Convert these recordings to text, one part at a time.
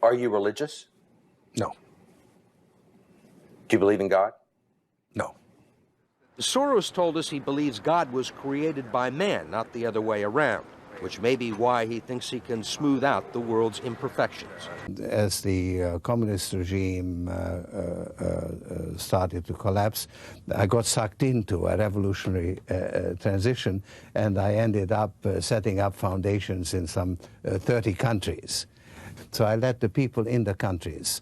Are you religious? No. Do you believe in God? No. Soros told us he believes God was created by man, not the other way around, which may be why he thinks he can smooth out the world's imperfections. As the communist regime started to collapse, I got sucked into a revolutionary transition, and I ended up setting up foundations in some 30 countries. So I let the people in the countries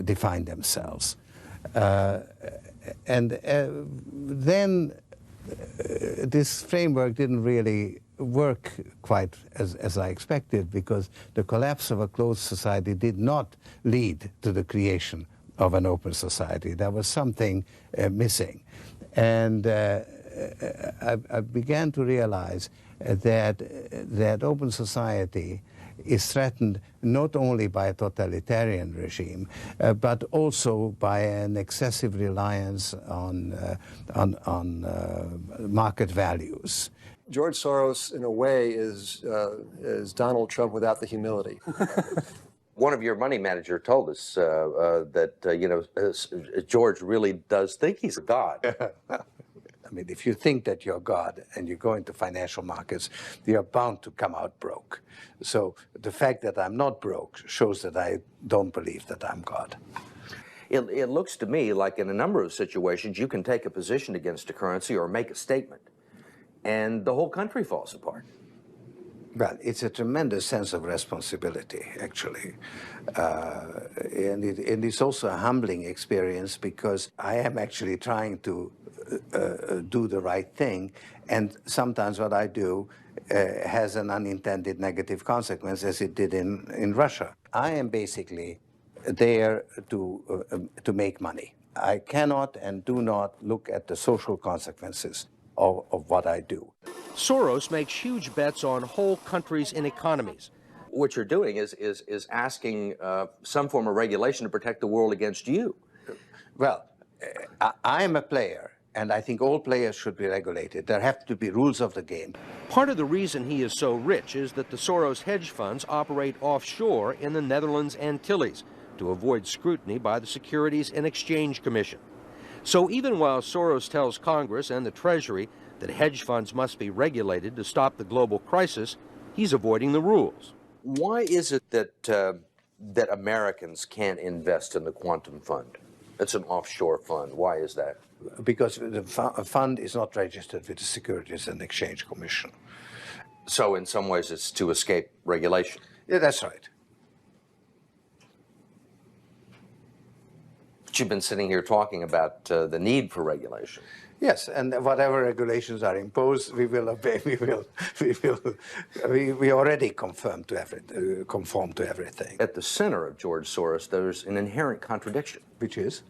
define themselves. And then this framework didn't really work quite as I expected, because the collapse of a closed society did not lead to the creation of an open society. There was something missing. And I began to realize that open society is threatened not only by a totalitarian regime, but also by an excessive reliance on market values. George Soros, in a way, is Donald Trump without the humility. One of your money manager told us that, George really does think he's a god. I mean, if you think that you're God and you go into financial markets, you're bound to come out broke. So the fact that I'm not broke shows that I don't believe that I'm God. It looks to me like in a number of situations you can take a position against a currency or make a statement, and the whole country falls apart. Well, it's a tremendous sense of responsibility, actually. And it's also a humbling experience, because I am actually trying to do the right thing, and sometimes what I do has an unintended negative consequence, as it did in Russia. I am basically there to make money. I cannot and do not look at the social consequences of what I do. Soros makes huge bets on whole countries and economies. What you're doing is asking some form of regulation to protect the world against you. Well, I am a player, and I think all players should be regulated. There have to be rules of the game. Part of the reason he is so rich is that the Soros hedge funds operate offshore in the Netherlands Antilles to avoid scrutiny by the Securities and Exchange Commission. So even while Soros tells Congress and the Treasury that hedge funds must be regulated to stop the global crisis, he's avoiding the rules. Why is it that Americans can't invest in the quantum fund? It's an offshore fund. Why is that? Because the fund is not registered with the Securities and Exchange Commission. So in some ways it's to escape regulation. Yeah, that's right. But you've been sitting here talking about the need for regulation. Yes, and whatever regulations are imposed, we will obey. We already conform to everything. At the center of George Soros, there's an inherent contradiction. Which is?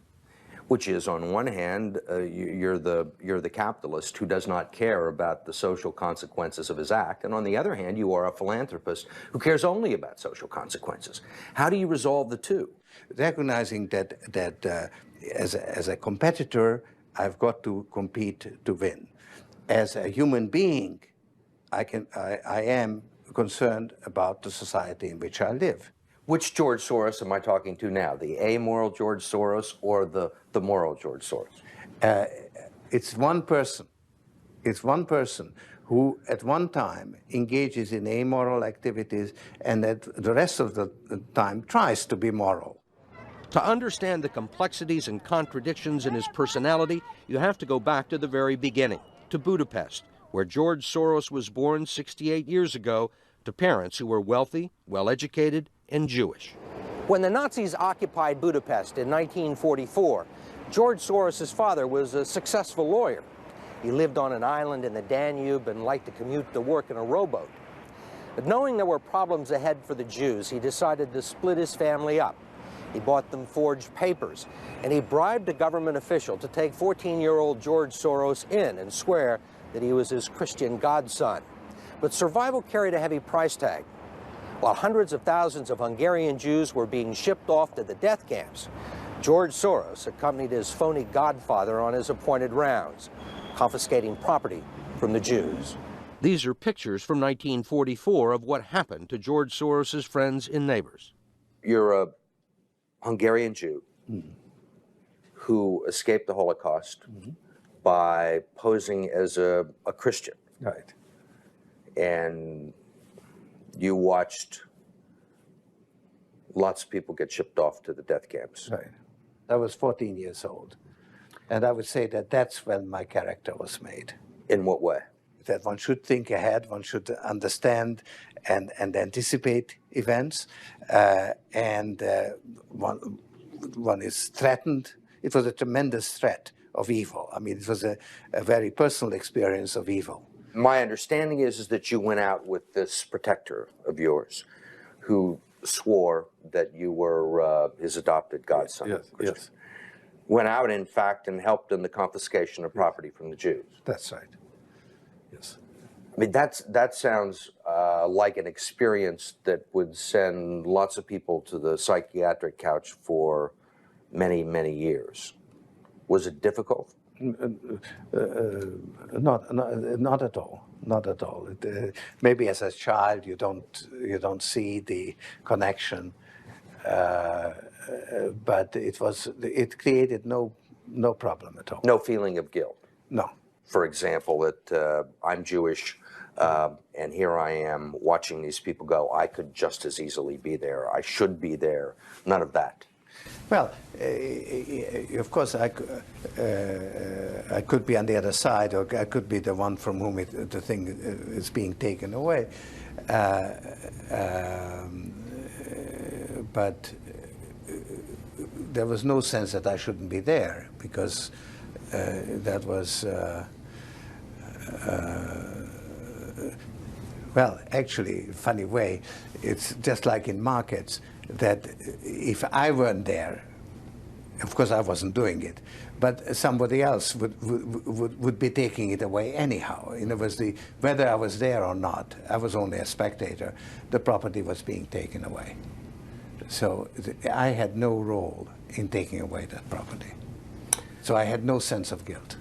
Which is, on one hand, you're the capitalist who does not care about the social consequences of his act, and on the other hand, you are a philanthropist who cares only about social consequences. How do you resolve the two? Recognizing that as a competitor, I've got to compete to win. As a human being, I am concerned about the society in which I live. Which George Soros am I talking to now? The amoral George Soros or the moral George Soros? It's one person. It's one person who at one time engages in amoral activities and at the rest of the time tries to be moral. To understand the complexities and contradictions in his personality, you have to go back to the very beginning, to Budapest, where George Soros was born 68 years ago to parents who were wealthy, well-educated, and Jewish. When the Nazis occupied Budapest in 1944, George Soros' father was a successful lawyer. He lived on an island in the Danube and liked to commute to work in a rowboat. But knowing there were problems ahead for the Jews, he decided to split his family up. He bought them forged papers, and he bribed a government official to take 14-year-old George Soros in and swear that he was his Christian godson. But survival carried a heavy price tag. While hundreds of thousands of Hungarian Jews were being shipped off to the death camps, George Soros accompanied his phony godfather on his appointed rounds, confiscating property from the Jews. These are pictures from 1944 of what happened to George Soros's friends and neighbors. You're a Hungarian Jew who escaped the Holocaust by posing as a Christian. Right. And you watched lots of people get shipped off to the death camps. Right. I was 14 years old. And I would say that that's when my character was made. In what way? That one should think ahead, one should understand and anticipate events, and one is threatened. It was a tremendous threat of evil. I mean, it was a very personal experience of evil. My understanding is that you went out with this protector of yours who swore that you were his adopted godson. Yes, yes. Went out, in fact, and helped in the confiscation of property from the Jews. That's right. Yes. I mean, that sounds like an experience that would send lots of people to the psychiatric couch for many, many years. Was it difficult? Not at all. Not at all. Maybe as a child you don't see the connection, but it created no problem at all. No feeling of guilt. No. For example, that I'm Jewish, and here I am watching these people go. I could just as easily be there. I should be there. None of that. Well, of course, I could be on the other side, or I could be the one from whom the thing is being taken away. But there was no sense that I shouldn't be there, because that was, well, actually, funny way, it's just like in markets, that if I weren't there, of course I wasn't doing it, but somebody else would be taking it away anyhow. In other words, whether I was there or not, I was only a spectator, the property was being taken away. So I had no role in taking away that property. So I had no sense of guilt.